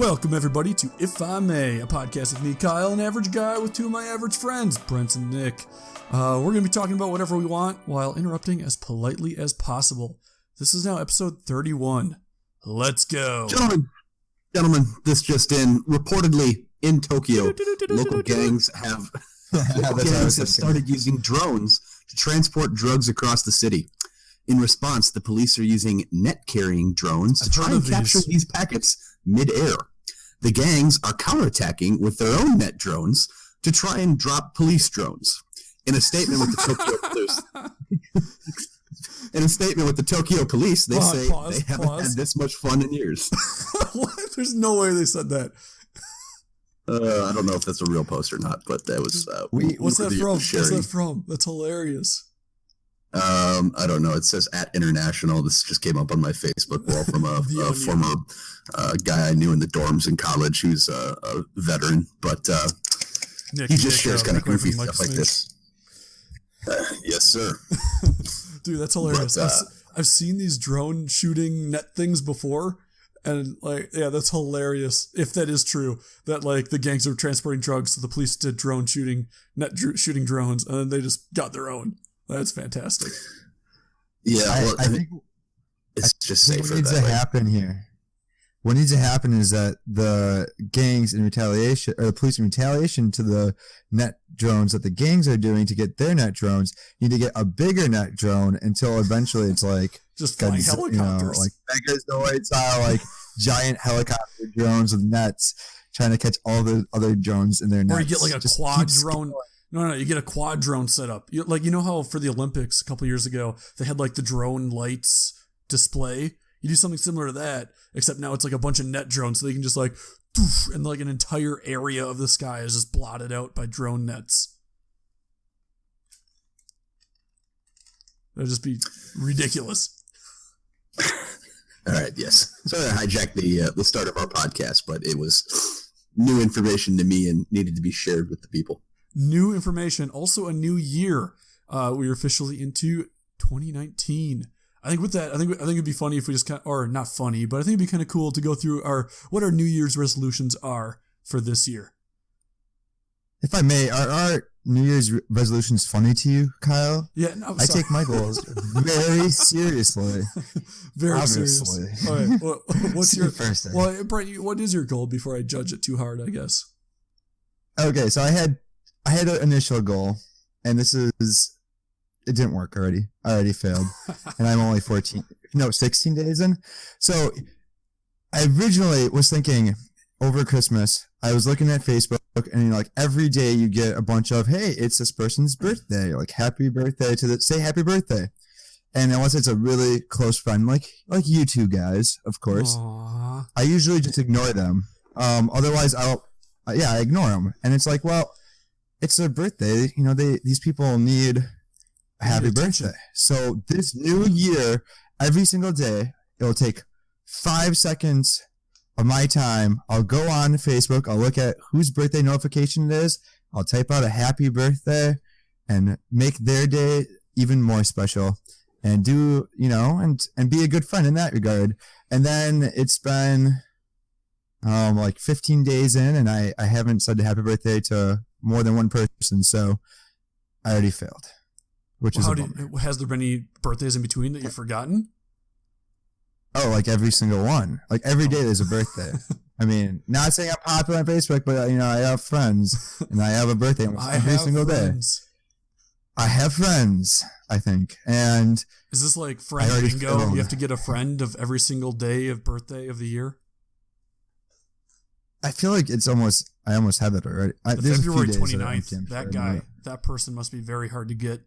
Welcome, everybody, to If I May, a podcast with me, Kyle, an average guy with two of my average friends, Brent and Nick. We're going to be talking about whatever we want while interrupting as politely as possible. This is now episode 31. Let's go. Gentlemen, this just in. Reportedly, in Tokyo, local gangs have started using drones to transport drugs across the city. In response, the police are using net-carrying drones to try and capture these packets mid-air. The gangs are counterattacking with their own net drones to try and drop police drones. In a statement with the Tokyo police, they say they haven't had this much fun in years. What? There's no way they said that. I don't know if that's a real post or not, but that was. What's that from? What's that from? That's hilarious. I don't know. It says @international. This just came up on my Facebook wall from a former guy I knew in the dorms in college who's a veteran, but Nick, he just shares kind of goofy stuff like this. Yes, sir. Dude, that's hilarious. But, I've seen these drone shooting net things before, and that's hilarious. If that is true, that the gangs are transporting drugs, so the police did drone shooting, shooting drones, and then they just got their own. That's fantastic. Yeah, I think it's just safer. What needs to happen here? What needs to happen is that the gangs in retaliation, or the police in retaliation to the net drones that the gangs are doing to get their net drones, need to get a bigger net drone until eventually it's just flying helicopters, like Megazord style, giant helicopter drones with nets trying to catch all the other drones in their nets. Or you get a quad drone. No, you get a quad drone set up. You know how for the Olympics a couple years ago, they had the drone lights display? You do something similar to that, except now it's a bunch of net drones, so they can just poof, and an entire area of the sky is just blotted out by drone nets. That'd just be ridiculous. All right, yes. Sorry I hijacked the start of our podcast, but it was new information to me and needed to be shared with the people. New information, also a new year. We're officially into 2019. I think with that, I think it'd be funny if we just or not funny, but I think it'd be kind of cool to go through what our New Year's resolutions are for this year. If I may, are our New Year's resolutions funny to you, Kyle? Yeah, no, I take my goals very seriously. Very obviously. Serious. All right, what's your first thing? Well, Brent, what is your goal before I judge it too hard? I guess. Okay, so I had an initial goal, and it didn't work already. I already failed, and I'm only 16 days in. So I originally was thinking over Christmas, I was looking at Facebook, and every day you get a bunch of, hey, it's this person's birthday, happy birthday say happy birthday. And unless it's a really close friend, like you two guys, of course, aww, I usually just ignore them. Otherwise I ignore them. And it's well, it's their birthday. These people need a happy birthday. So this new year, every single day, it'll take 5 seconds of my time. I'll go on Facebook. I'll look at whose birthday notification it is. I'll type out a happy birthday and make their day even more special and do, and be a good friend in that regard. And then it's been 15 days in, and I haven't said a happy birthday to more than one person, so I already failed. Has there been any birthdays in between that you've forgotten? Oh, every single one. Every day there's a birthday. I mean, not saying I'm popular on Facebook, but I have friends, and I have a birthday almost every single day. I have friends, I think. And is this friend bingo? You have to get a friend of every single day of birthday of the year? I feel like I almost have that already. February 29th, that person must be very hard to get.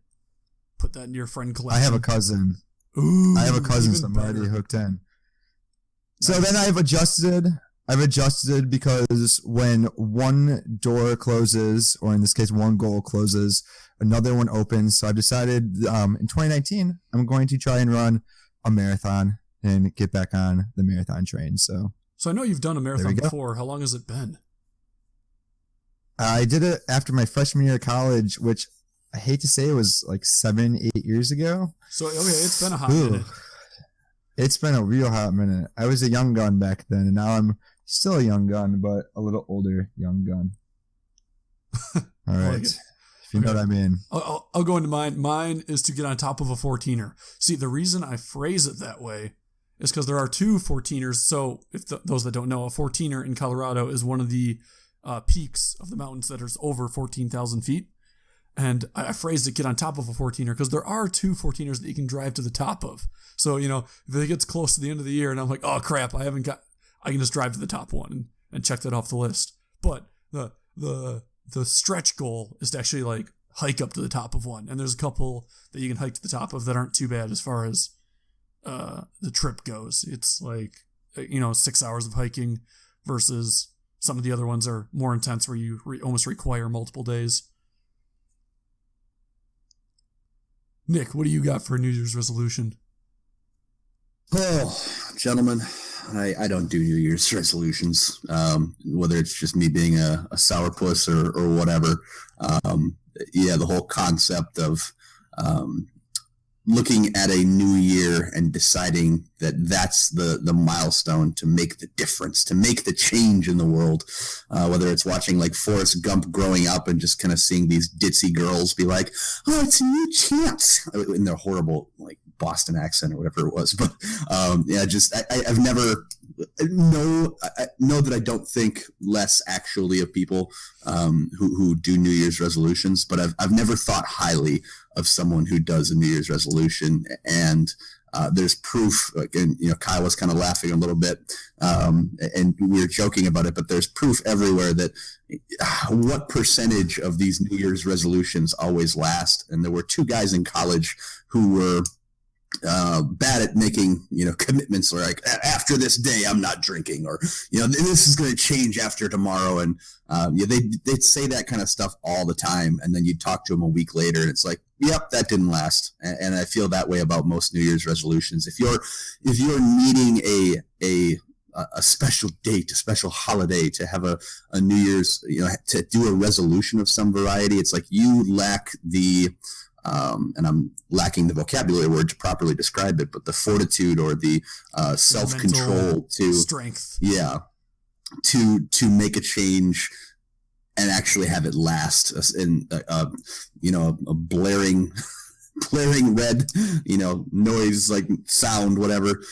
Put that in your friend collection. I have a cousin. Ooh, I have a cousin, so I'm already hooked in. So then I've adjusted because when one door closes, or in this case, one goal closes, another one opens. So I've decided in 2019, I'm going to try and run a marathon and get back on the marathon train. So I know you've done a marathon before. How long has it been? I did it after my freshman year of college, which I hate to say it was 7-8 years ago. So, okay, it's been a hot minute. It's been a real hot minute. I was a young gun back then, and now I'm Still a young gun, but a little older young gun. All right. If you know what I mean. I'll go into mine. Mine is to get on top of a 14er. See, the reason I phrase it that way is because there are 2 14ers. So if those that don't know, a 14er in Colorado is one of the peaks of the mountains that is over 14,000 feet. And I phrased it, get on top of a 14er, because there are 2 14ers that you can drive to the top of. So, if it gets close to the end of the year and I'm like, oh crap, I can just drive to the top one and check that off the list. But the stretch goal is to actually like hike up to the top of one. And there's a couple that you can hike to the top of that aren't too bad as far as the trip goes. It's like, 6 hours of hiking versus some of the other ones are more intense where you almost require multiple days. Nick, what do you got for a New Year's resolution? Oh, gentlemen, I don't do New Year's resolutions, whether it's just me being a sourpuss or whatever. The whole concept of looking at a new year and deciding that that's the milestone to make the difference, to make the change in the world, whether it's watching like Forrest Gump growing up and just kind of seeing these ditzy girls be like, oh, it's a new chance in their horrible like Boston accent or whatever it was. But I've never know that I don't think less actually of people who do New Year's resolutions, but I've never thought highly of someone who does a New Year's resolution. And there's proof, and Kyle was kind of laughing a little bit, and we were joking about it, but there's proof everywhere that what percentage of these New Year's resolutions always last. And there were 2 guys in college who were bad at making commitments, or like, after this day I'm not drinking, or this is going to change after tomorrow, and they'd say that kind of stuff all the time, and then you'd talk to them a week later and it's like, yep, that didn't last. And I feel that way about most New Year's resolutions. If you're needing a special date, a special holiday to have a New Year's, to do a resolution of some variety, it's like you lack the and I'm lacking the vocabulary word to properly describe it, but the fortitude or the self-control to strength. Yeah. To make a change and actually have it last in a blaring red, noise, like sound, whatever,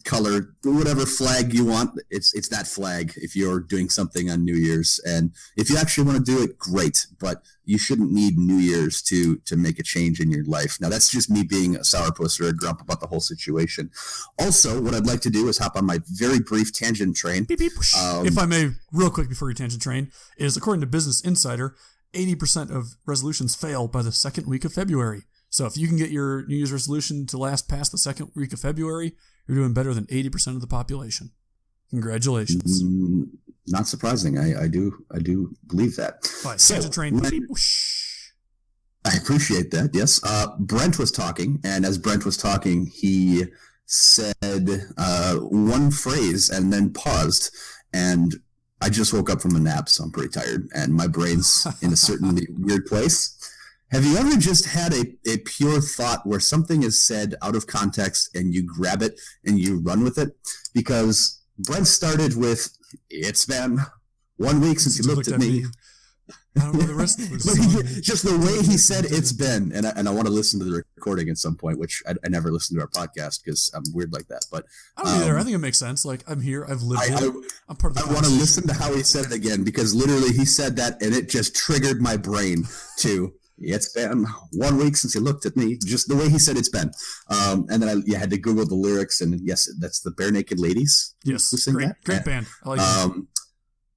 color, whatever flag you want. It's that flag if you're doing something on New Year's. And if you actually want to do it, great, but you shouldn't need New Year's to make a change in your life. Now, that's just me being a sourpuss or a grump about the whole situation. Also, what I'd like to do is hop on my very brief tangent train. Beep, beep. If I may, real quick before your tangent train, is according to Business Insider, 80% of resolutions fail by the second week of February. So if you can get your New Year's resolution to last past the second week of February, you're doing better than 80% of the population. Congratulations. Not surprising. I do believe that. Tangent train. I appreciate that. Yes. Brent was talking, and as Brent was talking, he said one phrase and then paused, and I just woke up from a nap, so I'm pretty tired, and my brain's in a certain weird place. Have you ever just had a pure thought where something is said out of context and you grab it and you run with it? Because Brent started with, it's been 1 week since you looked at me. I don't know the rest of it. Just the way he said it's been, and I want to listen to the recording at some point, which I never listened to our podcast because I'm weird like that. But I don't either. I think it makes sense. Like, I'm here, I've lived it. I'm part of the I want to listen to how he said it again, because literally he said that and it just triggered my brain to, it's been 1 week since you looked at me. Just the way he said it's been. And then I had to Google the lyrics, and yes, that's the Bare Naked Ladies. Yes, great band. I like it.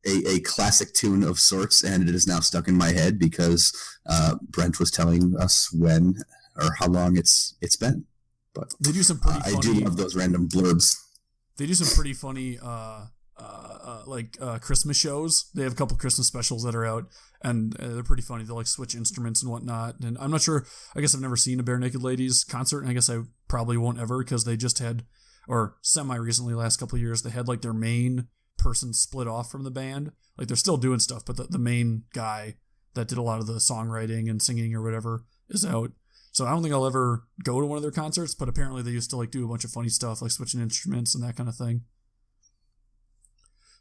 A classic tune of sorts, and it is now stuck in my head because Brent was telling us when or how long it's been. But they do some pretty funny, I do love those random blurbs. They do some pretty funny Christmas shows. They have a couple Christmas specials that are out, and they're pretty funny. They'll like switch instruments and whatnot. And I'm not sure. I guess I've never seen a Bare Naked Ladies concert, and I guess I probably won't ever, because they just had, or semi-recently, last couple of years, they had like their main person split off from the band. Like, they're still doing stuff, but the main guy that did a lot of the songwriting and singing or whatever is out. So I don't think I'll ever go to one of their concerts, but apparently they used to like do a bunch of funny stuff, like switching instruments and that kind of thing.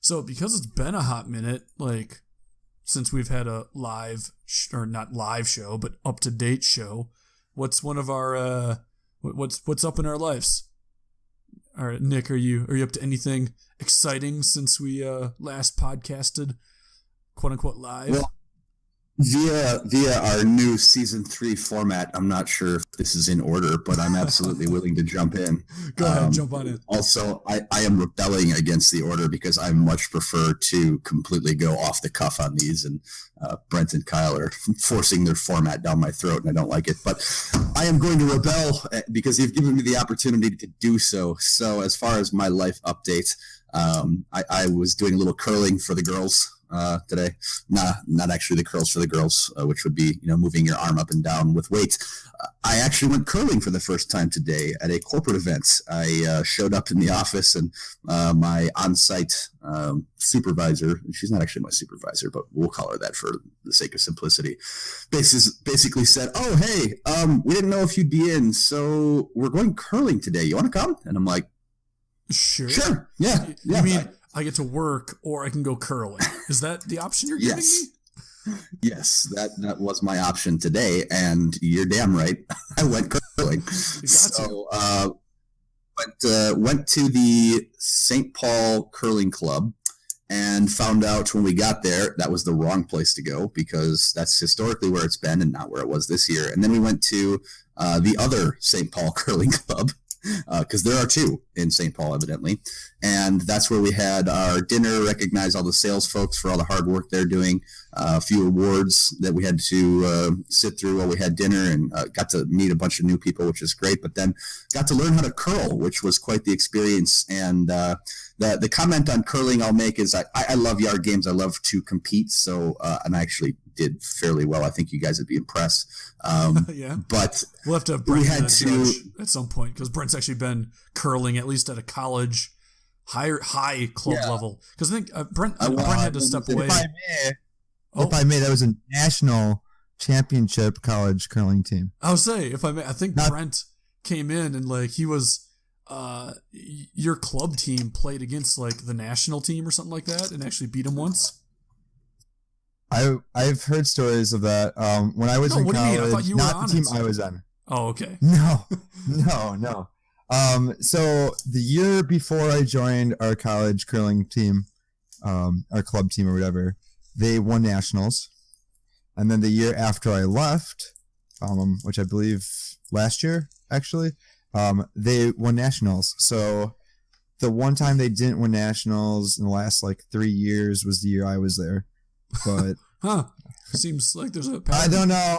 So because it's been a hot minute, like since we've had a live or not live show, but up to date show, what's one of our what's up in our lives? All right, Nick, are you up to anything exciting since we last podcasted, quote unquote live? Well, via our new season 3 format, I'm not sure if this is in order, but I'm absolutely willing to jump in. Go ahead, jump on in. Also, I am rebelling against the order because I much prefer to completely go off the cuff on these, and Brent and Kyle are forcing their format down my throat, and I don't like it. But I am going to rebel because you've given me the opportunity to do so. So as far as my life update, I was doing a little curling for the girls today. Not actually the curls for the girls, which would be, moving your arm up and down with weights. I actually went curling for the first time today at a corporate event. I showed up in the office, and my on-site supervisor, she's not actually my supervisor, but we'll call her that for the sake of simplicity, basically said, "Oh, hey, we didn't know if you'd be in, so we're going curling today. You want to come?" And I'm like, Sure. Yeah. You mean I get to work or I can go curling? Is that the option you're giving me? Yes, that was my option today, and you're damn right. I went curling. So went to the St. Paul Curling Club and found out when we got there that was the wrong place to go because that's historically where it's been and not where it was this year. And then we went to the other St. Paul Curling Club, because there are 2 in St. Paul, evidently. And that's where we had our dinner, recognized all the sales folks for all the hard work they're doing, a few awards that we had to sit through while we had dinner, and got to meet a bunch of new people, which is great. But then got to learn how to curl, which was quite the experience. And the comment on curling I'll make is I love yard games. I love to compete. So, and I actually did fairly well. I think you guys would be impressed. Yeah. But we'll have to have Brent at some point, because Brent's actually been curling at least at a college high club level. Because I think Brent had to step away. If I may, that was a national championship college curling team. I would say, if I may, I think Brent came in and like he was your club team played against like the national team or something like that and actually beat him once. I've heard stories of that. When I was in college, I thought you not were on the team it. I was on. Oh, okay. No. So the year before I joined our college curling team, our club team or whatever, they won nationals. And then the year after I left, which I believe last year, actually, they won nationals. So the one time they didn't win nationals in the last like 3 years was the year I was there. But seems like there's a pattern. I don't know.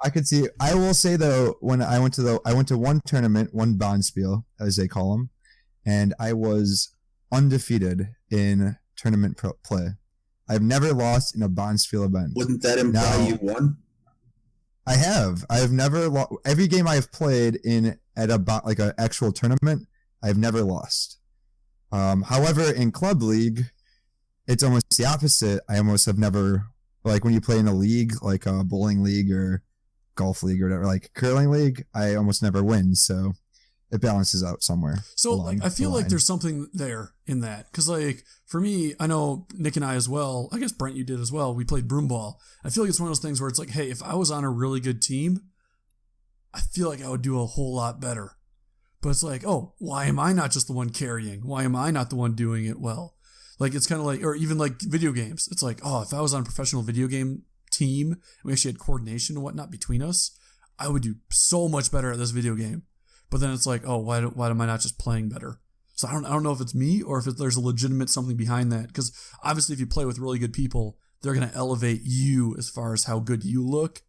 I could see. I will say though, when I went to one tournament, one Bonspiel, as they call them, and I was undefeated in tournament play. I've never lost in a Bonspiel event. Wouldn't that imply you won? I have. I've never lost. Every game I've played in at like an actual tournament, I've never lost. However, in club league, it's almost the opposite. I almost have never, like when you play in a league, like a bowling league or golf league or whatever, like curling league, I almost never win. So it balances out somewhere. So like, I feel like there's something there in that. Cause like for me, I know Nick and I as well, I guess Brent, you did as well. We played broomball. I feel like it's one of those things where it's like, hey, if I was on a really good team, I feel like I would do a whole lot better. But it's like, oh, why am I not just the one carrying? Why am I not the one doing it well? Like, it's kind of like, or even like video games. It's like, oh, if I was on a professional video game team and we actually had coordination and whatnot between us, I would do so much better at this video game. But then it's like, oh, why am I not just playing better? So I don't know if it's me or if there's a legitimate something behind that. Because obviously if you play with really good people, they're going to elevate you as far as how good you look.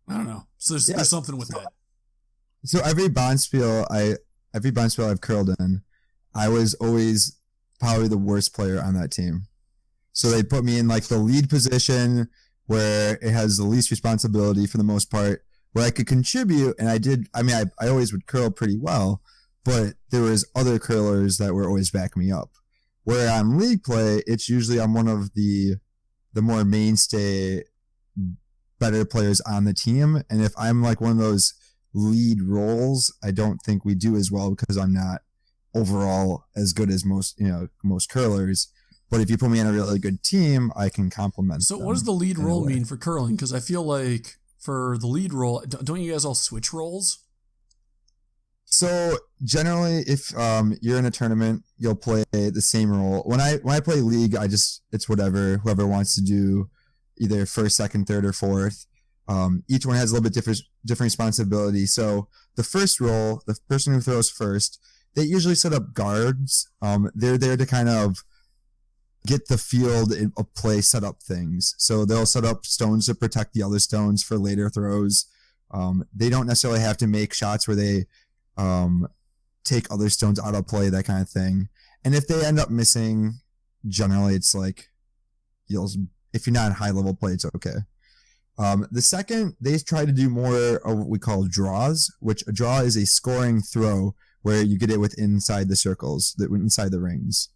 I don't know. So there's something with that. So every Bonspiel I've curled in, I was always probably the worst player on that team. So they put me in like the lead position where it has the least responsibility for the most part, where I could contribute. And I always would curl pretty well, but there was other curlers that were always backing me up. Where on league play, it's usually I'm one of the more mainstay, better players on the team. And if I'm like one of those lead roles, I don't think we do as well because I'm not overall as good as most curlers. But if you put me on a really good team, I can complement. So what does the lead role mean for curling? Because I feel like for the lead role, don't you guys all switch roles? So generally, if you're in a tournament, you'll play the same role. When I play league, it's whatever whoever wants to do, either first, second, third, or fourth. Each one has a little bit different responsibility. So the first role, the person who throws first, they usually set up guards. They're there to kind of get the field of play set up things. So they'll set up stones to protect the other stones for later throws. They don't necessarily have to make shots where they take other stones out of play, that kind of thing. And if they end up missing, generally it's like if you're not in high level play, it's okay. The second, they try to do more of what we call draws, which a draw is a scoring throw where you get it inside the circles, inside the rings,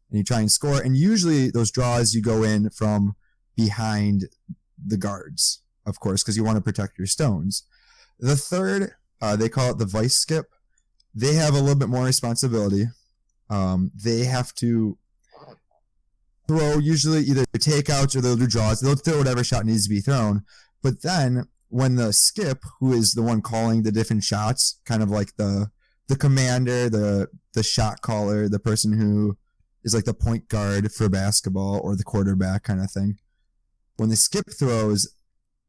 and you try and score. And usually those draws, you go in from behind the guards, of course, because you want to protect your stones. The third, they call it the vice skip. They have a little bit more responsibility. They have to throw usually either takeouts or they'll do draws. They'll throw whatever shot needs to be thrown. But then when the skip, who is the one calling the different shots, kind of like the commander, the shot caller, the person who is like the point guard for basketball or the quarterback kind of thing. When the skip throws,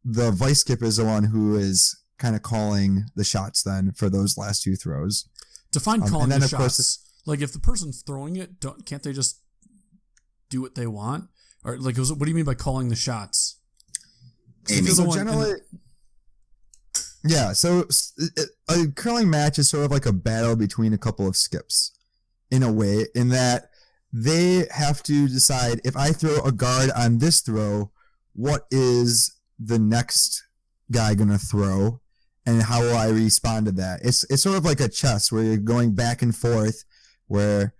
the vice skip is the one who is kind of calling the shots then for those last two throws. Define calling the shots. Like if the person's throwing it, can't they just do what they want? Or like, what do you mean by calling the shots? So generally, yeah. So a curling match is sort of like a battle between a couple of skips, in a way, in that they have to decide, if I throw a guard on this throw, what is the next guy gonna throw, and how will I respond to that? It's sort of like a chess where you're going back and forth. Where,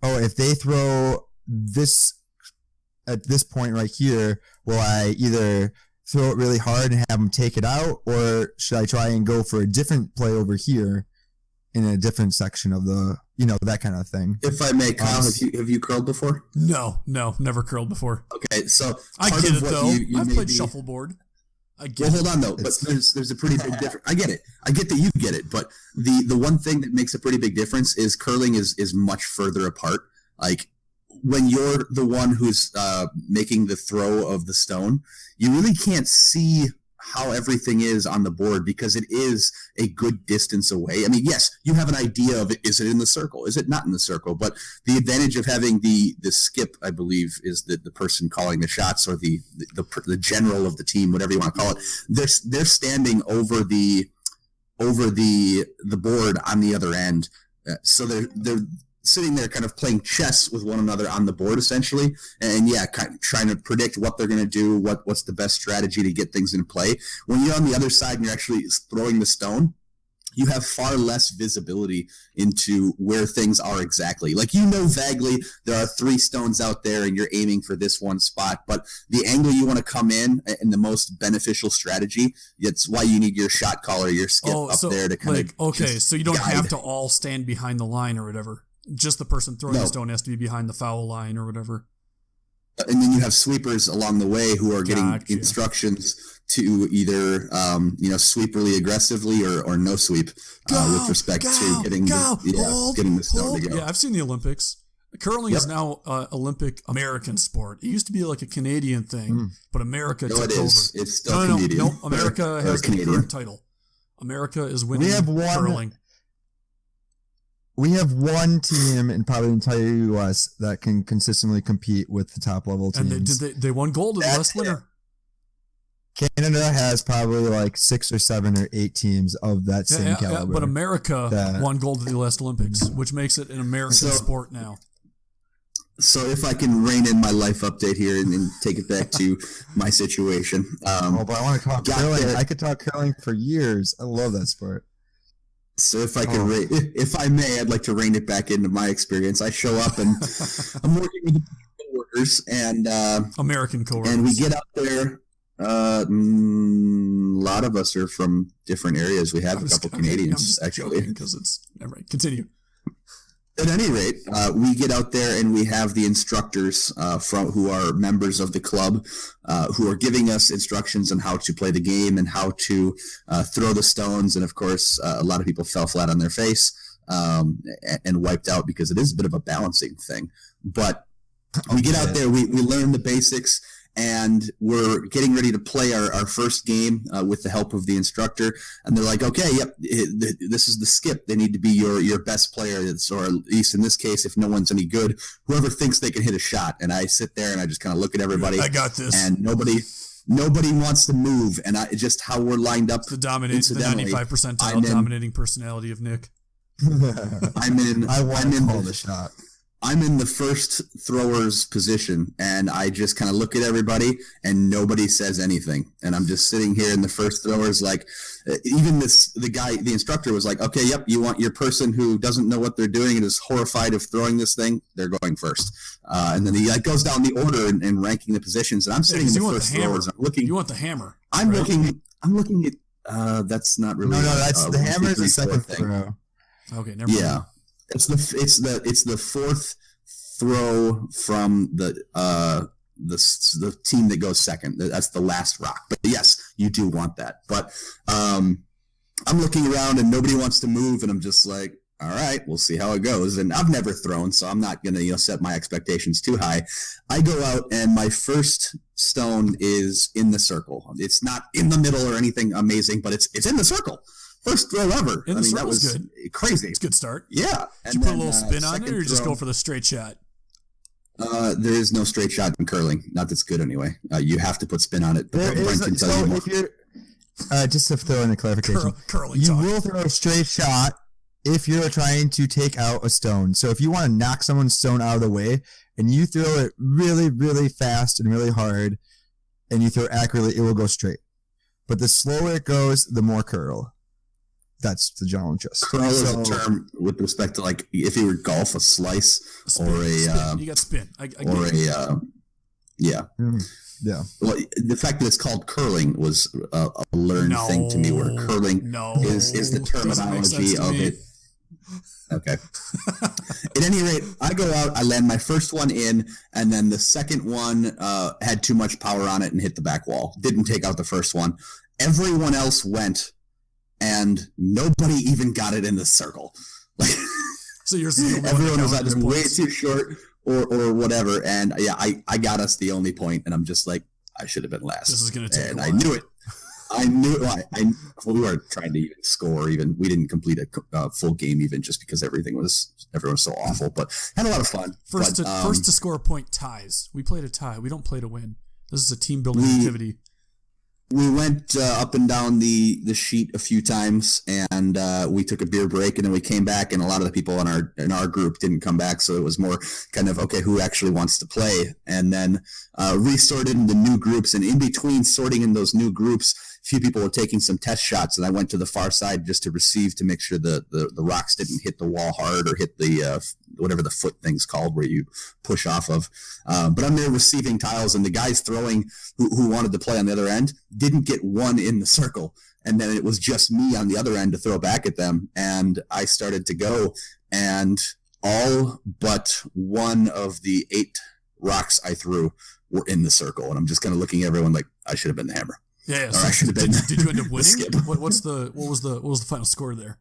if they throw this at this point right here, will I either throw it really hard and have them take it out, or should I try and go for a different play over here in a different section of the, that kind of thing? If I may, Kyle, have you curled before? No, never curled before. Okay, so I get it though. I've played shuffleboard. Hold on though, but there's a pretty big difference. I get it. I get that you get it, but the one thing that makes a pretty big difference is curling is much further apart. Like when you're the one who's making the throw of the stone, you really can't see how everything is on the board because it is a good distance away. I mean, yes, you have an idea of it. Is it in the circle? Is it not in the circle? But the advantage of having the skip, I believe, is that the person calling the shots or the general of the team, whatever you want to call it, they're standing over the board on the other end. So they're sitting there kind of playing chess with one another on the board, essentially, and kind of trying to predict what they're going to do, what's the best strategy to get things in play. When you're on the other side and you're actually throwing the stone, you have far less visibility into where things are exactly. Like, vaguely there are 3 stones out there and you're aiming for this one spot, but the angle you want to come in and the most beneficial strategy, it's why you need your shot caller, your skip there to kind of... Okay, so you don't have to all stand behind the line or whatever. Just the person throwing the stone has to be behind the foul line or whatever. And then you have sweepers along the way who are getting instructions to either, sweep really aggressively or no sweep with respect to getting the stone to go. Yeah, I've seen the Olympics. Curling is now Olympic American sport. It used to be like a Canadian thing, but America took over. It's still Canadian. No, America has the current title. America is winning curling. We have one team in probably the entire U.S. that can consistently compete with the top level teams. And they won gold in the last winter. Canada has probably like 6 or 7 or 8 teams of that same caliber. Yeah, but America won gold at the last Olympics, which makes it an American sport now. So if I can rein in my life update here and take it back to my situation. But I want to talk curling. I could talk curling for years. I love that sport. So if I can, if I may, I'd like to rein it back into my experience. I show up and I'm working with coworkers and American coworkers, and we get out there. A lot of us are from different areas. We have a couple Canadians actually. Because it's all right. Continue. At any rate, we get out there and we have the instructors who are members of the club who are giving us instructions on how to play the game and how to throw the stones. And of course, a lot of people fell flat on their face and wiped out because it is a bit of a balancing thing. But we get out there, we learn the basics, and we're getting ready to play our first game with the help of the instructor. And they're like, okay, yep, this is the skip. They need to be your best player, or at least in this case, if no one's any good, whoever thinks they can hit a shot. And I sit there and I just kind of look at everybody. I got this. And nobody wants to move. And just how we're lined up. The 95 percentile dominating personality of Nick. I want to call the shot. I'm in the first thrower's position, and I just kind of look at everybody, and nobody says anything. And I'm just sitting here, and the first thrower's like, even the instructor was like, okay, yep, you want your person who doesn't know what they're doing and is horrified of throwing this thing, they're going first. And then he goes down the order and ranking the positions, and I'm sitting in the first throwers. You want the hammer. I'm looking at, that's not really. No, that's the hammer is the second throw. Okay, never mind. Yeah. It's the fourth throw from the team that goes second. That's the last rock. But yes, you do want that. But I'm looking around and nobody wants to move, and I'm just like, all right, we'll see how it goes. And I've never thrown, so I'm not gonna set my expectations too high. I go out and my first stone is in the circle. It's not in the middle or anything amazing, but it's in the circle. First throw ever. That was good. Crazy. It's a good start. Yeah. Did you put a little spin on it, or just go for the straight shot? There is no straight shot in curling. Not that's good anyway. You have to put spin on it. If you're just to throw in a clarification, curling you will throw a straight shot if you're trying to take out a stone. So if you want to knock someone's stone out of the way and you throw it really, really fast and really hard, and you throw it accurately, it will go straight. But the slower it goes, the more curl. That's the general gist. Curl is a term with respect to, like, if you were golf, a slice spin, or a spin. You got spin. Yeah. Mm-hmm. Yeah. Well, the fact that it's called curling was a learned thing to me. Where curling is the terminology of it. Okay. At any rate, I go out, I land my first one in, and then the second one had too much power on it and hit the back wall. Didn't take out the first one. Everyone else went, and nobody even got it in the circle. So yours is everyone was either way too short or whatever. And yeah, I got us the only point, and I'm just like, I should have been last. This is going to take and a while. I knew it. We weren't trying to even score. Even we didn't complete a full game, even just because everyone was so awful. But had a lot of fun. First to score a point ties. We played a tie. We don't play to win. This is a team building activity. We went up and down the sheet a few times, and we took a beer break, and then we came back, and a lot of the people in our group didn't come back, so it was more kind of, okay, who actually wants to play? And then resorted into new groups, and in between sorting in those new groups, a few people were taking some test shots, and I went to the far side just to receive, to make sure the rocks didn't hit the wall hard or hit the whatever the foot thing's called where you push off of. But I'm there receiving tiles, and the guys throwing who wanted to play on the other end didn't get one in the circle. And then it was just me on the other end to throw back at them. And I started to go, and all but one of the 8 rocks I threw were in the circle. And I'm just kind of looking at everyone like, I should have been the hammer. Yeah. So did you end up winning? What was the final score there?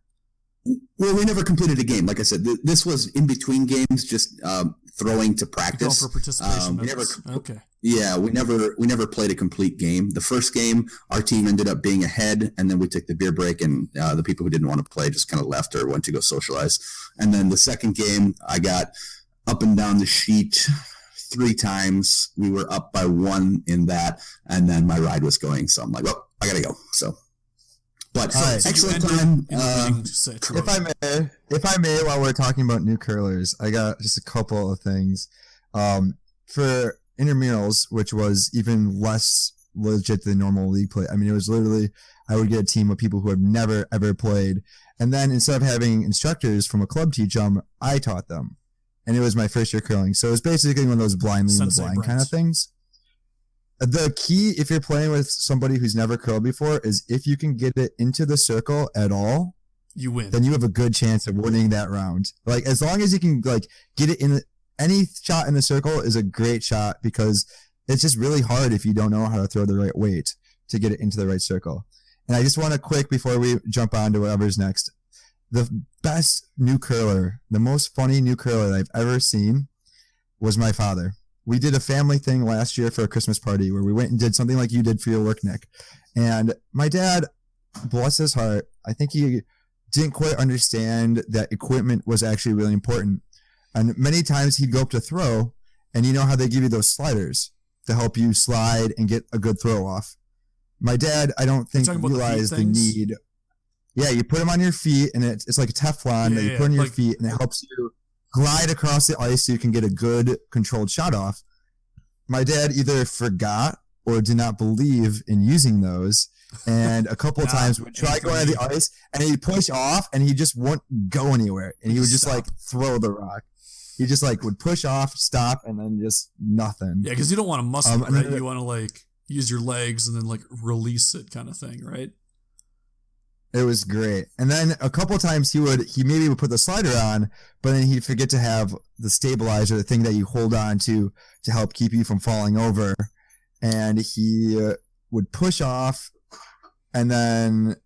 Well, we never completed a game. Like I said, this was in between games, just throwing to practice. Going for participation. Okay. Yeah, we never played a complete game. The first game, our team ended up being ahead, and then we took the beer break, and the people who didn't want to play just kind of left or went to go socialize. And then the second game, I got up and down the sheet 3 times. We were up by 1 in that, and then my ride was going, so I'm like, well, I gotta go. So. But excellent time. If I may, while we're talking about new curlers, I got just a couple of things. For intramurals, which was even less legit than normal league play. I mean, it was literally, I would get a team of people who have never, ever played. And then instead of having instructors from a club teach them, I taught them. And it was my first year curling. So it was basically one of those blind leading the blind kind of things. The key, if you're playing with somebody who's never curled before, is if you can get it into the circle at all, you win. Then you have a good chance of winning that round. Like, as long as you can, like, get it in any shot in the circle is a great shot, because it's just really hard if you don't know how to throw the right weight to get it into the right circle. And I just want to quick, before we jump on to whatever's next, the best new curler, the most funny new curler that I've ever seen was my father. We did a family thing last year for a Christmas party where we went and did something like you did for your work, Nick. And my dad, bless his heart, I think he didn't quite understand that equipment was actually really important. And many times he'd go up to throw, and you know how they give you those sliders to help you slide and get a good throw off. My dad, I don't think, realized the need. Yeah, you put them on your feet, and it's like a Teflon that you put on your feet, and it helps you glide across the ice so you can get a good controlled shot off. My dad either forgot or did not believe in using those. And a couple of times we'd try going on the ice, and he'd push off, and he just wouldn't go anywhere. And he would just like throw the rock. He just like would push off, stop, and then just nothing. Yeah, because you don't want to muscle it, right? You want to like use your legs and then like release it, kind of thing, right? It was great. And then a couple of times he maybe would put the slider on, but then he'd forget to have the stabilizer, the thing that you hold on to help keep you from falling over. And he would push off and then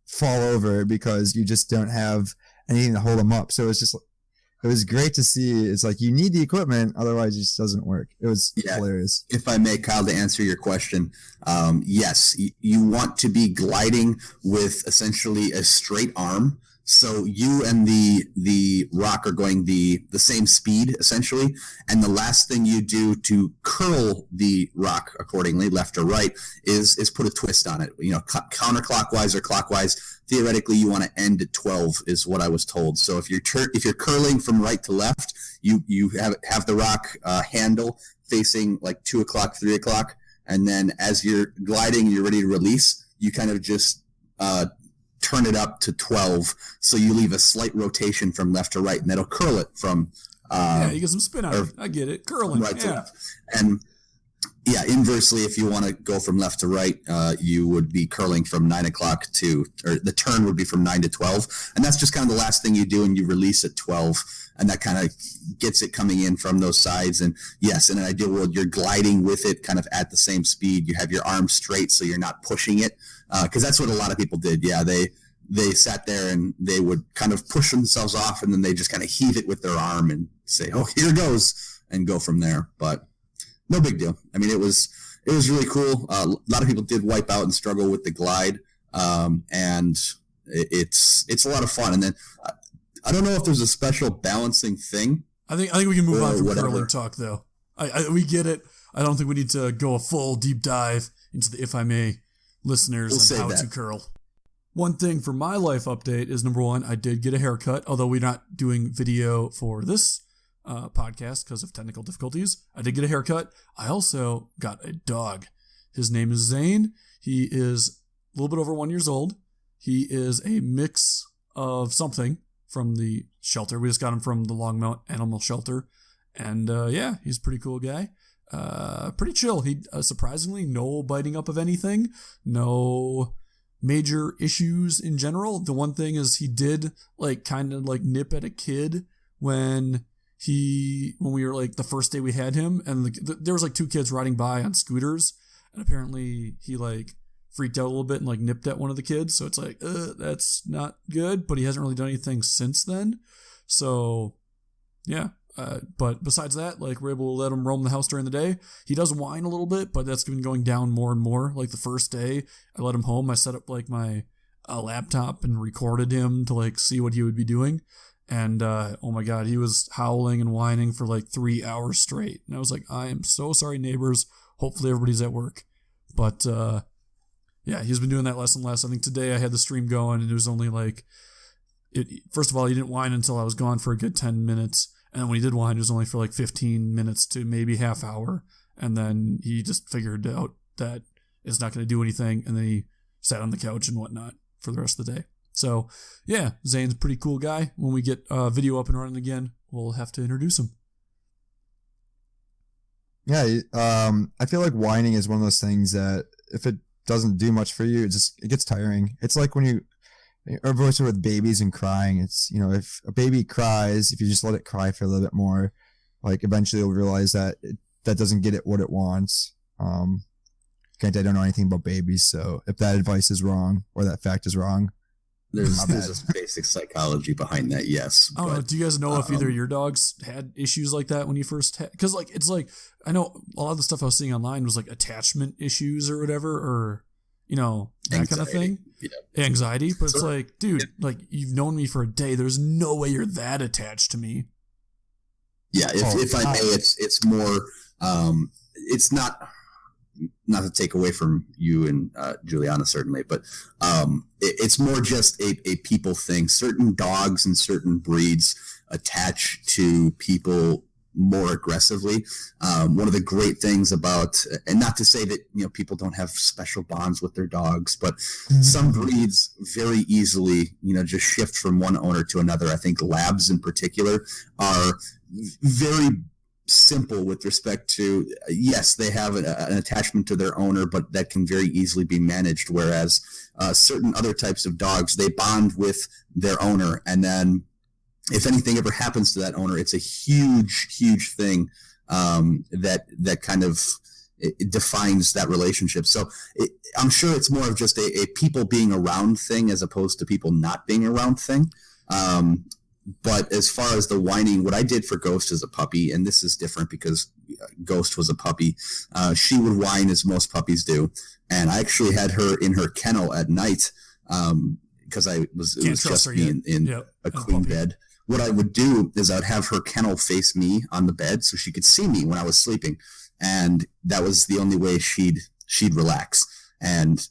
fall over because you just don't have anything to hold him up. So it was great to see. It's like, you need the equipment, otherwise it just doesn't work. It was hilarious. If I may, Kyle, to answer your question, yes, you want to be gliding with essentially a straight arm. So you and the rock are going the same speed, essentially. And the last thing you do to curl the rock accordingly, left or right, is put a twist on it. You know, counterclockwise or clockwise. Theoretically, you want to end at 12 is what I was told. So if you're curling from right to left, you have the rock handle facing like 2 o'clock, 3 o'clock. And then as you're gliding, you're ready to release, you kind of just turn it up to 12, so you leave a slight rotation from left to right, and that'll curl it from you get some spin on it. I get it. Curling. Right to left. And yeah, inversely, if you want to go from left to right, you would be curling from 9 o'clock or the turn would be from 9 to 12. And that's just kind of the last thing you do, and you release at 12. And that kind of gets it coming in from those sides. And yes, in an ideal world, you're gliding with it kind of at the same speed. You have your arms straight, so you're not pushing it. Because that's what a lot of people did. Yeah, they sat there and they would kind of push themselves off, and then they just kind of heave it with their arm and say, "Oh, here goes," and go from there. But no big deal. I mean, it was really cool. A lot of people did wipe out and struggle with the glide, and it's a lot of fun. And then I don't know if there's a special balancing thing. I think we can move on from curling talk, though. We get it. I don't think we need to go a full deep dive into the If I May listeners on how to curl. One thing for my life update is, number one, I did get a haircut, although we're not doing video for this podcast because of technical difficulties. I did get a haircut. I also got a dog. His name is Zane. He is a little bit over 1 year old. He is a mix of something from the shelter. We just got him from the Longmont Animal Shelter. And he's a pretty cool guy. Pretty chill. He surprisingly no biting up of anything, no major issues in general. The one thing is he did kind of nip at a kid when we were the first day we had him, and there was 2 kids riding by on scooters, and apparently he freaked out a little bit and nipped at one of the kids. So it's that's not good, but he hasn't really done anything since then. So yeah. But besides that, we're able to let him roam the house during the day. He does whine a little bit, but that's been going down more and more. The first day I let him home, I set up my laptop and recorded him to see what he would be doing. And oh my God, he was howling and whining for 3 hours straight. And I was I am so sorry, neighbors. Hopefully everybody's at work. But yeah, he's been doing that less and less. I think today I had the stream going, and it was only first of all, he didn't whine until I was gone for a good 10 minutes. And when he did whine, it was only for 15 minutes to maybe half hour. And then he just figured out that it's not going to do anything. And then he sat on the couch and whatnot for the rest of the day. So yeah, Zane's a pretty cool guy. When we get video up and running again, we'll have to introduce him. Yeah, I feel like whining is one of those things that if it doesn't do much for you, it gets tiring. It's like when or also with babies and crying, it's, if a baby cries, if you just let it cry for a little bit more, like eventually you'll realize that that doesn't get it what it wants. Granted, I don't know anything about babies, so if that advice is wrong or that fact is wrong, there's a basic psychology behind that, yes. I don't know. Do you guys know if either of your dogs had issues like that when you first had? Because it's like, I know a lot of the stuff I was seeing online was like attachment issues or whatever, or that anxiety, kind of thing. Anxiety, but it's like, dude, like you've known me for a day. There's no way you're that attached to me. Yeah, if I may, it's more. It's not to take away from you and Juliana, certainly, but it's more just a people thing. Certain dogs and certain breeds attach to people more aggressively. One of the great things about, and not to say that people don't have special bonds with their dogs, but some breeds very easily just shift from one owner to another. I think labs in particular are very simple with respect to, yes, they have an attachment to their owner, but that can very easily be managed, whereas certain other types of dogs, they bond with their owner, and then if anything ever happens to that owner, it's a huge thing that kind of it defines that relationship. So I'm sure it's more of just a people being around thing as opposed to people not being around thing. But as far as the whining, what I did for Ghost as a puppy, and this is different because Ghost was a puppy, she would whine as most puppies do. And I actually had her in her kennel at night because it was just me in a queen bed. What I would do is I'd have her kennel face me on the bed so she could see me when I was sleeping. And that was the only way she'd relax. And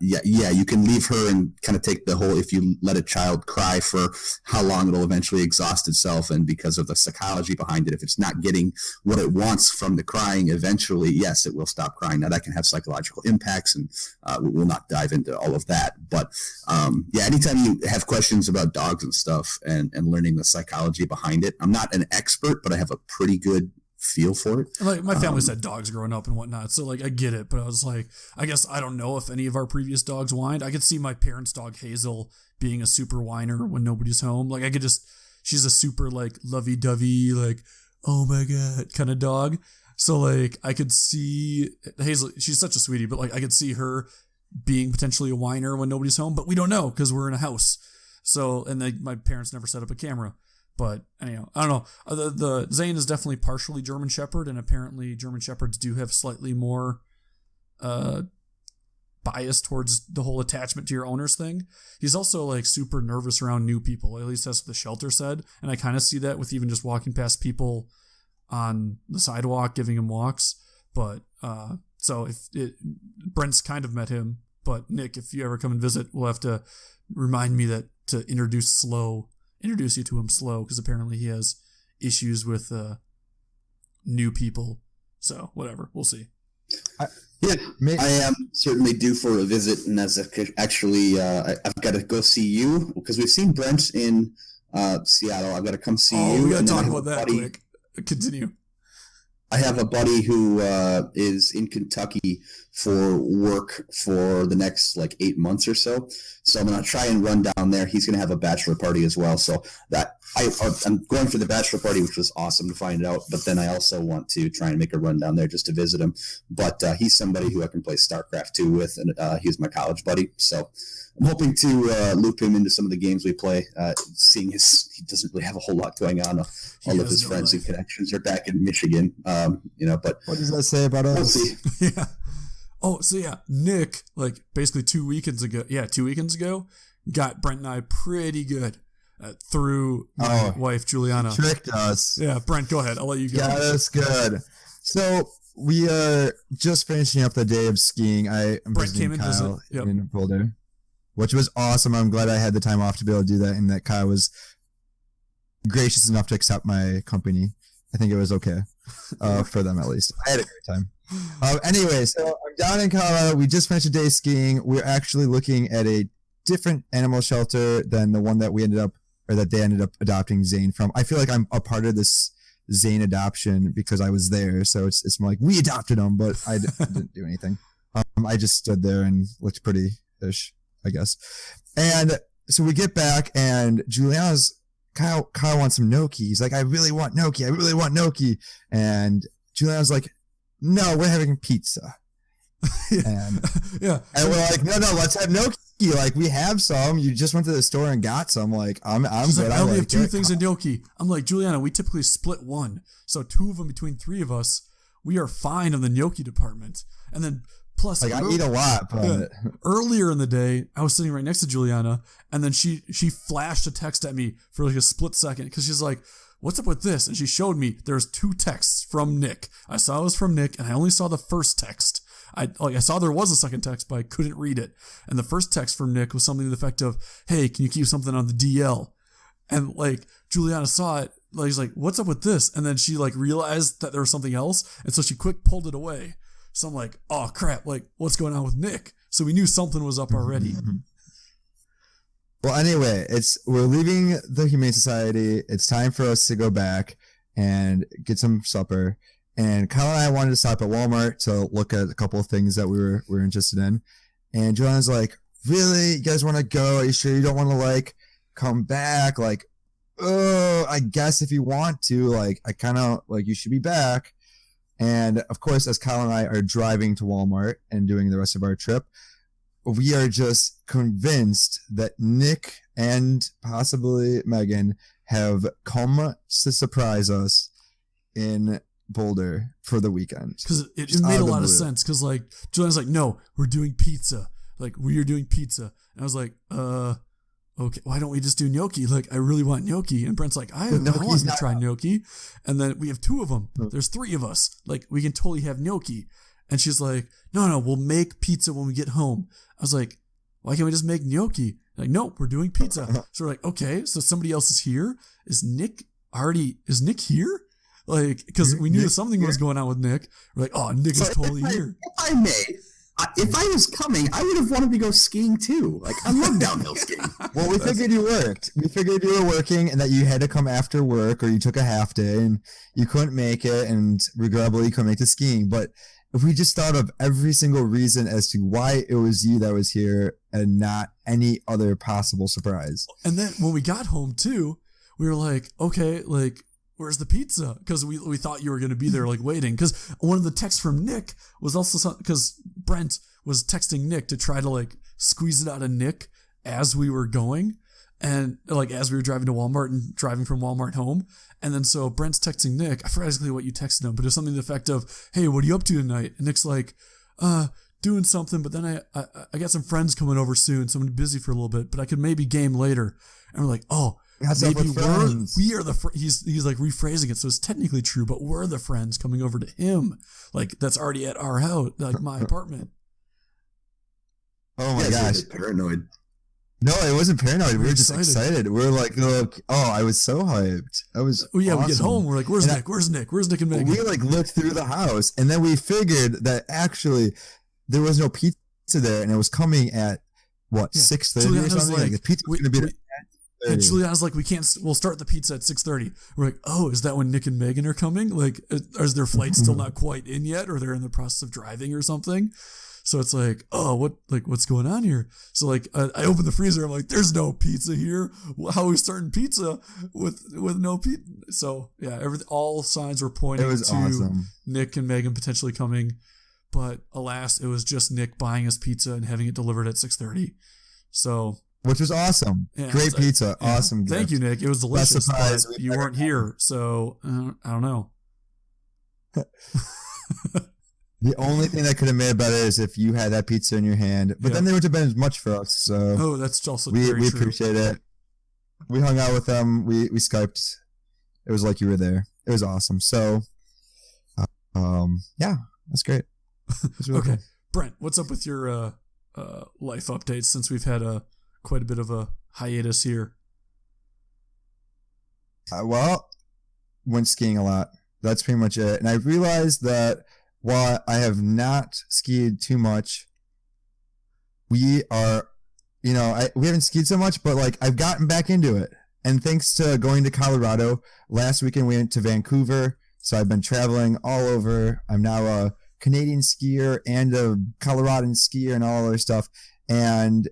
you can leave her and kind of take the whole, if you let a child cry for how long, it'll eventually exhaust itself. And because of the psychology behind it, if it's not getting what it wants from the crying, eventually, yes, it will stop crying. Now that can have psychological impacts, and we'll not dive into all of that. But anytime you have questions about dogs and stuff and learning the psychology behind it, I'm not an expert, but I have a pretty good feel for it. Like my family's had dogs growing up and whatnot, so like I get it, but I was like, I guess I don't know if any of our previous dogs whined. I could see my parents' dog Hazel being a super whiner when nobody's home. Like she's a super like lovey-dovey, like, oh my god kind of dog. So like I could see Hazel, she's such a sweetie, but like I could see her being potentially a whiner when nobody's home, but we don't know because we're in a house. So, and my parents never set up a camera. But anyhow, I don't know. The Zane is definitely partially German Shepherd, and apparently German Shepherds do have slightly more bias towards the whole attachment to your owner's thing. He's also like super nervous around new people. At least that's what the shelter said, and I kind of see that with even just walking past people on the sidewalk, giving him walks. But so Brent's kind of met him. But Nick, if you ever come and visit, we'll have to remind me that to introduce you to him slow, because apparently he has issues with new people. So whatever, we'll see. I am certainly due for a visit, and I've got to go see you because we've seen Brent in Seattle. I've got to come see you. We got to talk about that quick. Continue. I have a buddy who is in Kentucky for work for the next 8 months or so. So I'm going to try and run down there. He's going to have a bachelor party as well. So that I'm going for the bachelor party, which was awesome to find out. But then I also want to try and make a run down there just to visit him. But he's somebody who I can play StarCraft 2 with, and he's my college buddy. So I'm hoping to loop him into some of the games we play, seeing he doesn't really have a whole lot going on. All of his friends and connections are back in Michigan, but what does that say about us? We'll see. Yeah. Oh, so yeah, Nick, basically 2 weekends ago, got Brent and I pretty good through my wife, Juliana. Tricked us. Yeah, Brent, go ahead. I'll let you go. Yeah, that's good. So we are just finishing up the day of skiing. Brent came and visited in Boulder, which was awesome. I'm glad I had the time off to be able to do that, and that Kyle was gracious enough to accept my company. I think it was okay for them, at least. I had a great time. Anyway, so I'm down in Colorado. We just finished a day skiing. We're actually looking at a different animal shelter than the one that they ended up adopting Zane from. I feel like I'm a part of this Zane adoption because I was there. So it's more like we adopted him, but I didn't do anything. I just stood there and looked pretty-ish. I guess. And so we get back, and Kyle wants some gnocchi. He's like, I really want gnocchi. And Juliana's like, no, we're having pizza. And, yeah. And we're like, no, let's have gnocchi. Like, we have some. You just went to the store and got some. Like, I'm She's good. like, I only have 2 things in gnocchi. I'm like, Juliana, we typically split one. So 2 of them between 3 of us, we are fine in the gnocchi department. And then plus, like, I eat a lot, but earlier in the day, I was sitting right next to Juliana, and then she flashed a text at me for like a split second because she's like, what's up with this? And she showed me there's 2 texts from Nick. I saw it was from Nick, and I only saw the first text. I saw there was a second text, but I couldn't read it. And the first text from Nick was something to the effect of, hey, can you keep something on the DL? And like Juliana saw it, like she's like, what's up with this? And then she like realized that there was something else, and so she quick pulled it away. So I'm like, oh crap, like what's going on with Nick? So we knew something was up already. Well, anyway, we're leaving the Humane Society. It's time for us to go back and get some supper. And Kyle and I wanted to stop at Walmart to look at a couple of things that we were interested in. And Joanna's like, really? You guys want to go? Are you sure you don't want to like come back? Like, oh, I guess if you want to, like, I kind of like you should be back. And of course, as Kyle and I are driving to Walmart and doing the rest of our trip, we are just convinced that Nick and possibly Megan have come to surprise us in Boulder for the weekend. Because it made a lot of sense. Because like Juliana's like, no, we're doing pizza. Like we are doing pizza. And I was like, okay, why don't we just do gnocchi? Like I really want gnocchi. And Brent's like, I want to try gnocchi. And then we have 2 of them. There's 3 of us. Like we can totally have gnocchi. And she's like, no, we'll make pizza when we get home. I was like, why can't we just make gnocchi? Like, nope, we're doing pizza. So we're like, okay, so somebody else is here. Is Nick here? Like, because we knew something was going on with Nick. We're like, oh, Nick is totally here. If I may, if I was coming, I would have wanted to go skiing too. Like, I love downhill skiing. Well, we figured you worked. We figured you were working and that you had to come after work or you took a half day and you couldn't make it and regrettably you couldn't make the skiing. But if we just thought of every single reason as to why it was you that was here and not any other possible surprise. And then when we got home too, we were like, okay, like, where's the pizza? Because we thought you were going to be there, like, waiting. Because one of the texts from Nick was also because Brent was texting Nick to try to, like, squeeze it out of Nick as we were going. And, like, as we were driving to Walmart and driving from Walmart home. And then so Brent's texting Nick. I forgot exactly what you texted him, but it was something to the effect of, hey, what are you up to tonight? And Nick's like, doing something, but then I got some friends coming over soon, so I'm busy for a little bit, but I could maybe game later. And we're like, oh, maybe we are the he's like rephrasing it, so it's technically true, but we're the friends coming over to him, like that's already at our house, like my apartment. Oh my gosh, paranoid. No, it wasn't paranoid. We were just excited. We were like, look, I was so hyped. I was. Oh yeah, awesome. We get home. We're like, where's Nick? Where's Nick and Megan? We like looked through the house, and then we figured that actually there was no pizza there, and it was coming at what 6:30 or something. Like the pizza was going to be there. And Juliana's like, we'll start the pizza at 6:30. We're like, oh, is that when Nick and Megan are coming? Like, is their flight still not quite in yet, or they're in the process of driving or something? So it's like, oh, what's going on here? So like, I open the freezer. I'm like, there's no pizza here. How are we starting pizza with no pizza? So yeah, all signs were pointing to awesome. Nick and Megan potentially coming, but alas, it was just Nick buying us pizza and having it delivered at 6:30. So. Which was awesome. Yeah, great pizza. Yeah. Awesome. Thank you, Nick. It was delicious, but you weren't here, so I don't know. The only thing that could have made it better is if you had that pizza in your hand, but then they would have been as much for us. So that's also we true. Appreciate it. We hung out with them. We Skyped. It was like you were there. It was awesome. So, yeah, that's great. Really okay, cool. Brent, what's up with your life updates since we've had quite a bit of a hiatus here? Well, went skiing a lot. That's pretty much it. And I realized that while I have not skied too much, we are, we haven't skied so much, but like I've gotten back into it. And thanks to going to Colorado, last weekend we went to Vancouver. So I've been traveling all over. I'm now a Canadian skier and a Coloradan skier and all other stuff. And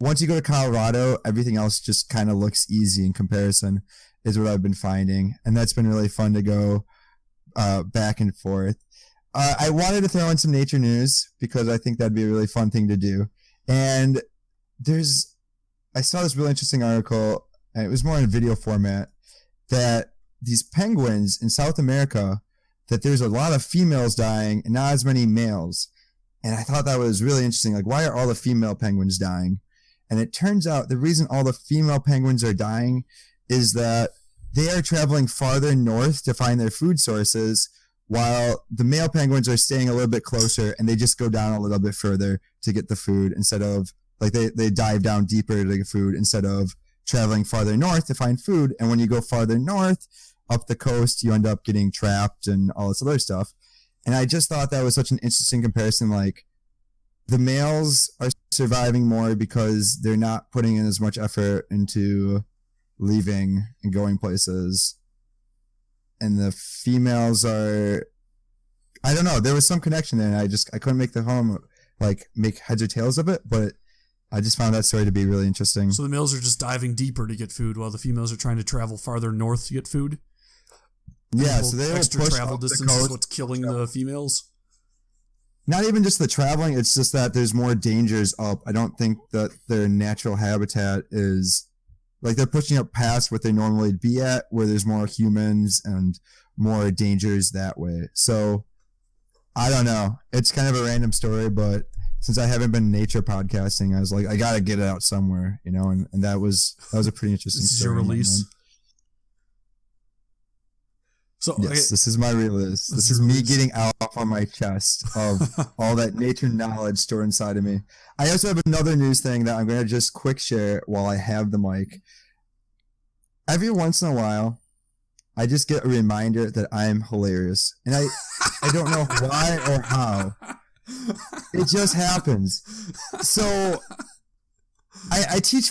once you go to Colorado, everything else just kind of looks easy in comparison, is what I've been finding. And that's been really fun to go back and forth. I wanted to throw in some nature news because I think that'd be a really fun thing to do. And I saw this really interesting article, and it was more in video format, that these penguins in South America, that there's a lot of females dying and not as many males. And I thought that was really interesting. Like, why are all the female penguins dying? And it turns out the reason all the female penguins are dying is that they are traveling farther north to find their food sources, while the male penguins are staying a little bit closer, and they just go down a little bit further to get the food instead of, like, they dive down deeper to get food instead of traveling farther north to find food. And when you go farther north up the coast, you end up getting trapped and all this other stuff. And I just thought that was such an interesting comparison. Like, the males are surviving more because they're not putting in as much effort into leaving and going places. And the females are, I don't know, there was some connection there, and I couldn't make the home, like, make heads or tails of it, but I just found that story to be really interesting. So the males are just diving deeper to get food, while the females are trying to travel farther north to get food? Yeah, so they extra travel distance is what's killing the females? Not even just the traveling, it's just that there's more dangers up. I don't think that their natural habitat is, like, they're pushing up past what they normally be at, where there's more humans and more dangers that way. So, I don't know. It's kind of a random story, but since I haven't been nature podcasting, I was like, I gotta get it out somewhere, you know, and that was a pretty interesting This is story. your release? So, yes, okay. This is my release. This is me getting out on my chest of all that nature knowledge stored inside of me. I also have another news thing that I'm going to just quick share while I have the mic. Every once in a while, I just get a reminder that I'm hilarious. And I don't know why or how. It just happens. So I teach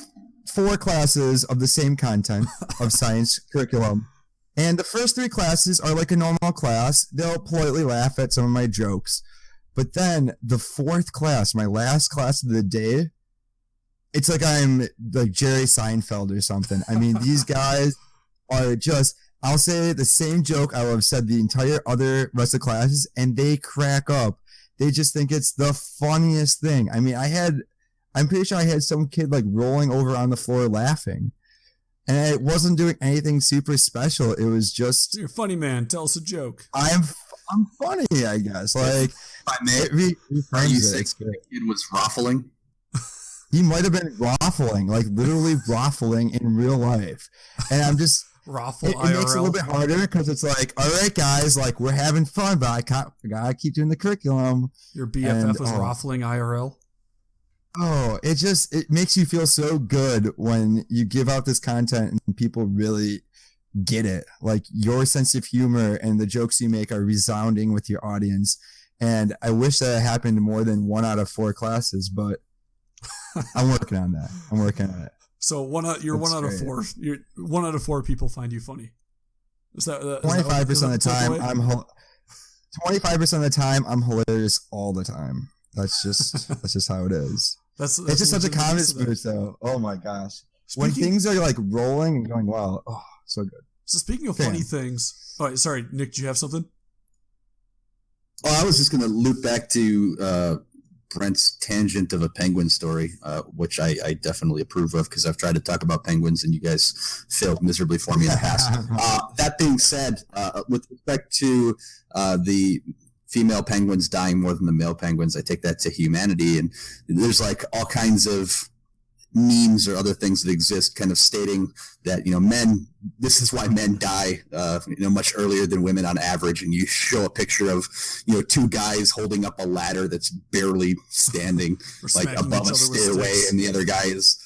4 classes of the same content of science curriculum. And the first 3 classes are like a normal class. They'll politely laugh at some of my jokes. But then the 4th class, my last class of the day, it's like I'm like Jerry Seinfeld or something. I mean, these guys are just, I'll say the same joke I would have said the entire other rest of the classes, and they crack up. They just think it's the funniest thing. I mean, I'm pretty sure I had some kid like rolling over on the floor laughing. And it wasn't doing anything super special. It was just, you're a funny man. Tell us a joke. I'm funny, I guess. Like, I may, are you saying the kid was ruffling? He might have been ruffling, like literally ruffling in real life. And I'm just, Raffle it makes it a little bit harder because it's like, all right, guys, like we're having fun, but I gotta keep doing the curriculum. Your BFF was raffling IRL? Oh, it makes you feel so good when you give out this content and people really get it. Like, your sense of humor and the jokes you make are resounding with your audience. And I wish that it happened more than 1 out of 4 classes, but I'm working on that. I'm working on it. So you're one out of 4. You're 1 out of 4 people find you funny. Is that 25% of the time 25% of the time I'm hilarious all the time. That's just how it is. That's it's just such a confidence boost, though. Oh my gosh. When things are like rolling and going well, oh, so good. So speaking of funny things, oh, sorry, Nick, do you have something? Oh, I was just going to loop back to Brent's tangent of a penguin story, which I definitely approve of because I've tried to talk about penguins and you guys failed miserably for me in the past. That being said, with respect to the female penguins dying more than the male penguins, I take that to humanity, and there's like all kinds of memes or other things that exist kind of stating that, you know, this is why men die, much earlier than women on average. And you show a picture of, 2 guys holding up a ladder that's barely standing like above a stairway, and the other guy is,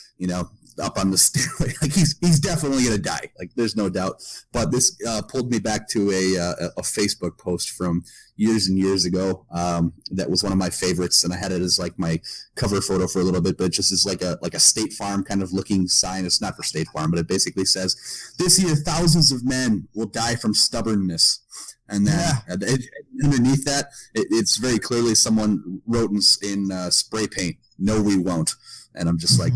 up on the stairway. Like he's definitely going to die. Like there's no doubt. But this pulled me back to a Facebook post from years and years ago. That was one of my favorites, and I had it as like my cover photo for a little bit, but it just is like a State Farm kind of looking sign. It's not for State Farm, but it basically says, "This year, thousands of men will die from stubbornness." and then underneath that, it's very clearly someone wrote in spray paint, "No, we won't." And I'm just like,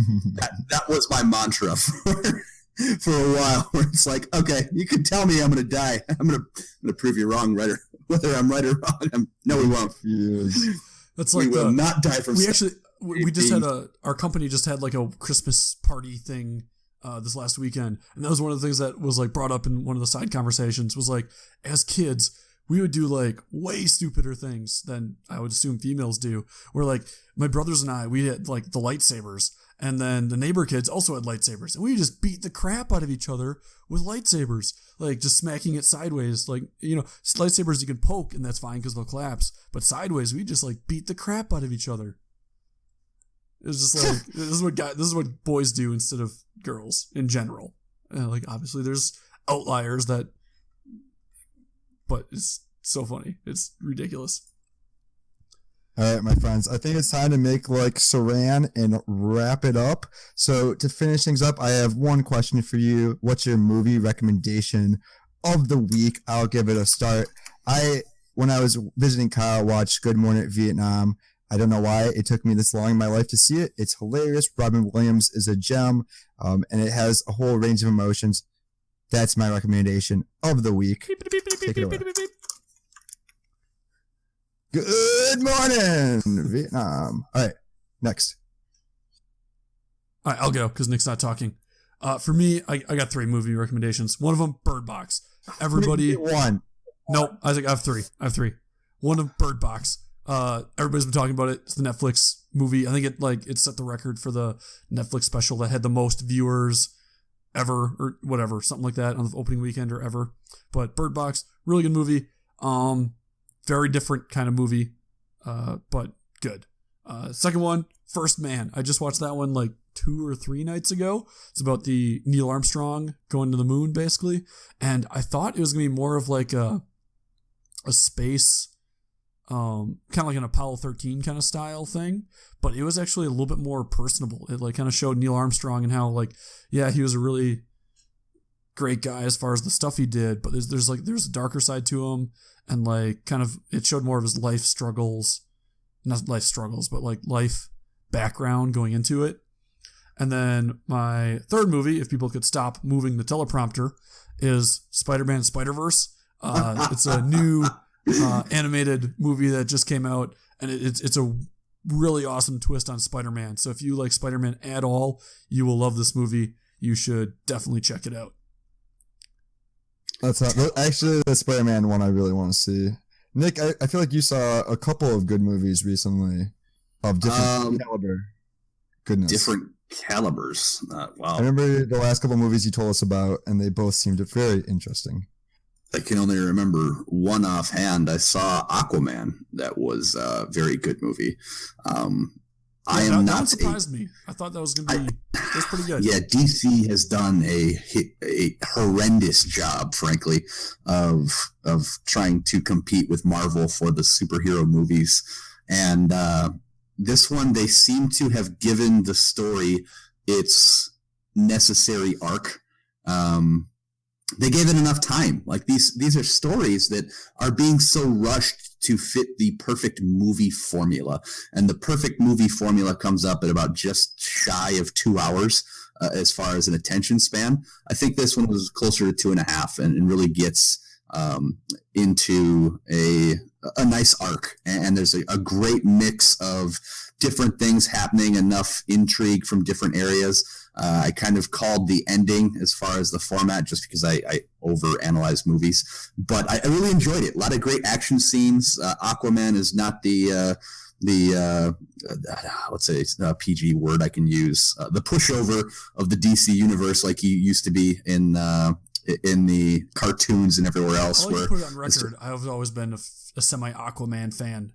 that was my mantra for a while. Where it's like, okay, you can tell me I'm going to die. I'm going to prove you wrong, right? Whether I'm right or wrong. No, we won't. Yes. That's like we will not die from. We just had our company just had like a Christmas party thing this last weekend, and that was one of the things that was like brought up in one of the side conversations. Was like, as kids, we would do like way stupider things than I would assume females do. Where like my brothers and I, we had like the lightsabers, and then the neighbor kids also had lightsabers, and we would just beat the crap out of each other with lightsabers, like just smacking it sideways. Like, lightsabers you can poke and that's fine because they'll collapse, but sideways we just like beat the crap out of each other. It's just like this is what boys do instead of girls in general. Like obviously there's outliers but it's so funny. It's ridiculous. All right, my friends, I think it's time to make like Saran and wrap it up. So to finish things up, I have one question for you. What's your movie recommendation of the week? I'll give it a start. When I was visiting Kyle, watched Good Morning Vietnam. I don't know why it took me this long in my life to see it. It's hilarious. Robin Williams is a gem, and it has a whole range of emotions. That's my recommendation of the week. Take it away. Good morning, Vietnam. All right, next. All right, I'll go because Nick's not talking. For me, I got 3 movie recommendations. One of them, Bird Box. Everybody. One. No, I have three. One of Bird Box. Everybody's been talking about it. It's the Netflix movie. I think it set the record for the Netflix special that had the most viewers ever or whatever, something like that on the opening weekend or ever. But Bird Box, really good movie. Very different kind of movie, but good. Second one, First Man. I just watched that one like 2 or 3 nights ago. It's about the Neil Armstrong going to the moon, basically. And I thought it was going to be more of like a space, kind of like an Apollo 13 kind of style thing. But it was actually a little bit more personable. It like kind of showed Neil Armstrong and how like, yeah, he was a really great guy as far as the stuff he did. But there's a darker side to him. And like kind of it showed more of his life struggles, not life struggles, but like life background going into it. And then my third movie, if people could stop moving the teleprompter, is Spider-Man Spider-Verse. It's a new animated movie that just came out, and it's a really awesome twist on Spider-Man. So if you like Spider-Man at all, you will love this movie. You should definitely check it out. That's actually the Spider-Man one I really want to see. Nick, I feel like you saw a couple of good movies recently of different caliber. Goodness. Different calibers. Wow. I remember the last couple of movies you told us about, and they both seemed very interesting. I can only remember one offhand. I saw Aquaman. That was a very good movie. That surprised me. I thought that was going to be that's pretty good. Yeah, DC has done a horrendous job, frankly, of trying to compete with Marvel for the superhero movies. And this one, they seem to have given the story its necessary arc. They gave it enough time. Like these are stories that are being so rushed to fit the perfect movie formula. And the perfect movie formula comes up at about just shy of 2 hours as far as an attention span. I think this one was closer to 2.5 and really gets into a nice arc. And there's a great mix of different things happening, enough intrigue from different areas. I kind of called the ending as far as the format just because I overanalyze movies. But I really enjoyed it. A lot of great action scenes. Aquaman is not the let's say it's a PG word I can use. The pushover of the DC universe like he used to be in the cartoons and everywhere else. I'll put it on record. I've always been a semi-Aquaman fan.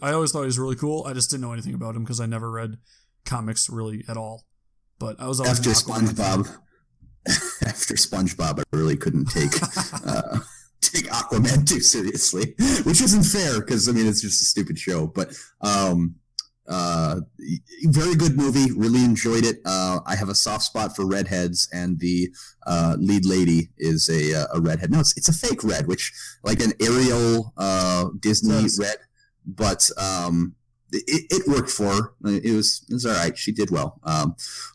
I always thought he was really cool. I just didn't know anything about him because I never read comics really at all. But I was always after SpongeBob. After SpongeBob, I really couldn't take Aquaman too seriously, which isn't fair because I mean it's just a stupid show. But Very good movie. Really enjoyed it. I have a soft spot for redheads, and the lead lady is a redhead. No, it's a fake red, which like an Ariel Disney red, but it worked for her. It was all right. She did well.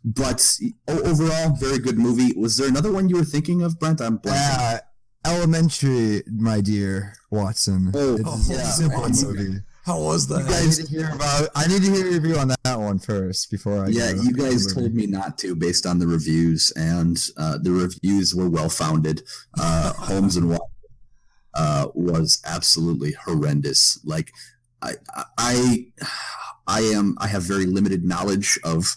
But overall, very good movie. Was there another one you were thinking of, Brent? I'm blanking. Elementary, my dear Watson. It's a simple movie. How was that? I need to hear your review on that one first before I. Yeah, you guys told me not to based on the reviews, and the reviews were well founded. Holmes and Watson was absolutely horrendous. Like, I have very limited knowledge of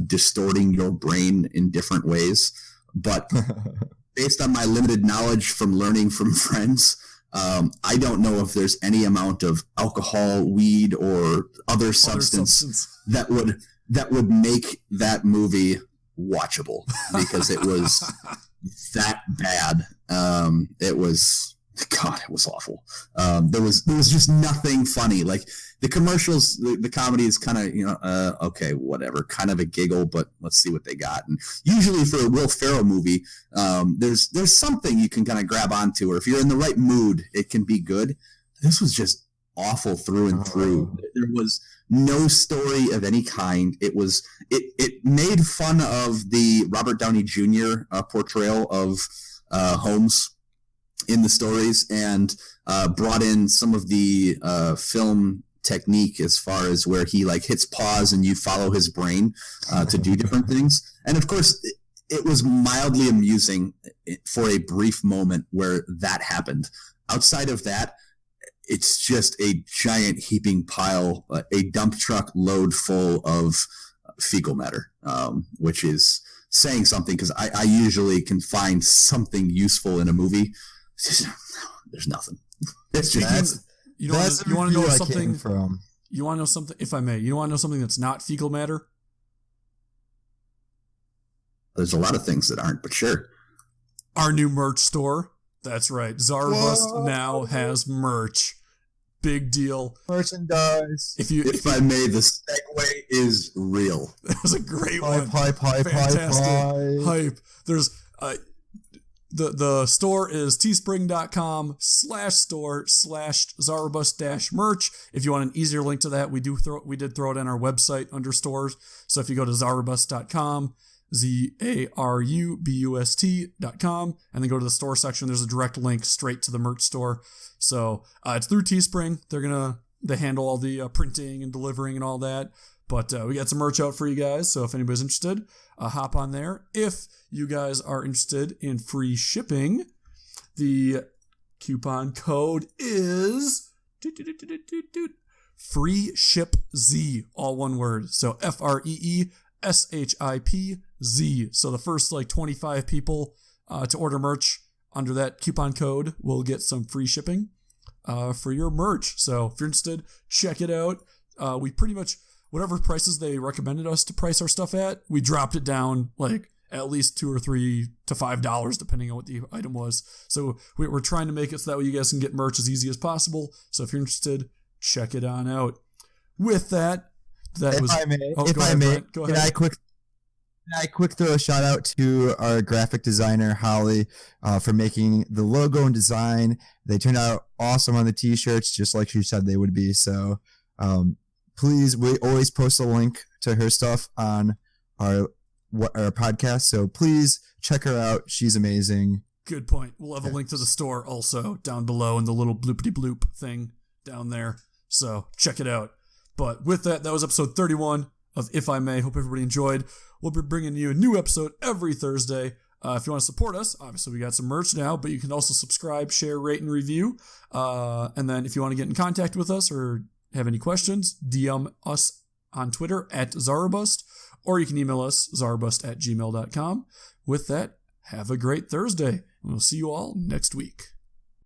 distorting your brain in different ways, but based on my limited knowledge from learning from friends. I don't know if there's any amount of alcohol, weed, or other substance that would make that movie watchable, because it was that bad. It was awful. There was just nothing funny. Like the commercials, the comedy is kind of okay, whatever, kind of a giggle, but let's see what they got. And usually for a Will Ferrell movie, there's something you can kind of grab onto, or if you're in the right mood, it can be good. This was just awful through and through. There was no story of any kind. It made fun of the Robert Downey Jr. Portrayal of Holmes in the stories, and brought in some of the film technique as far as where he like hits pause and you follow his brain to do different things. And of course, it was mildly amusing for a brief moment where that happened. Outside of that, it's just a giant heaping pile, a dump truck load full of fecal matter, which is saying something, because I usually can find something useful in a movie. There's nothing. It's just you want to know something from. You want to know something, if I may. You want to know something that's not fecal matter? There's a lot of things that aren't, but sure. Our new merch store. That's right. Zarubust now has merch. Big deal. Merchandise. If I may, the segue is real. That was a great one. Hype. Fantastic. Hype. There's the store is teespring.com/store/Zarubust-merch. If you want an easier link to that, we did throw it on our website under stores. So if you go to zarubust.com, Zarubust.com, and then go to the store section, there's a direct link straight to the merch store. So it's through Teespring. They handle all the printing and delivering and all that. But we got some merch out for you guys. So if anybody's interested, hop on there. If you guys are interested in free shipping, the coupon code is Free Ship Z, all one word. So FREESHIPZ. So the first 25 people to order merch under that coupon code will get some free shipping for your merch. So if you're interested, check it out. We pretty much, whatever prices they recommended us to price our stuff at, we dropped it down at least $2 or $3 to $5, depending on what the item was. So we're trying to make it so that way you guys can get merch as easy as possible. So if you're interested, check it on out. With that, If I may, can I quick throw a shout out to our graphic designer Holly for making the logo and design. They turned out awesome on the t-shirts, just like she said they would be. So please, we always post a link to her stuff on our podcast. So please check her out. She's amazing. Good point. We'll have a link to the store also down below in the little bloopity bloop thing down there. So check it out. But with that was episode 31 of If I May. Hope everybody enjoyed. We'll be bringing you a new episode every Thursday. If you want to support us, obviously we got some merch now, but you can also subscribe, share, rate, and review. And then if you want to get in contact with us or have any questions, DM us on Twitter at Zarubust, or you can email us, zarubust@gmail.com. With that, have a great Thursday, and we'll see you all next week.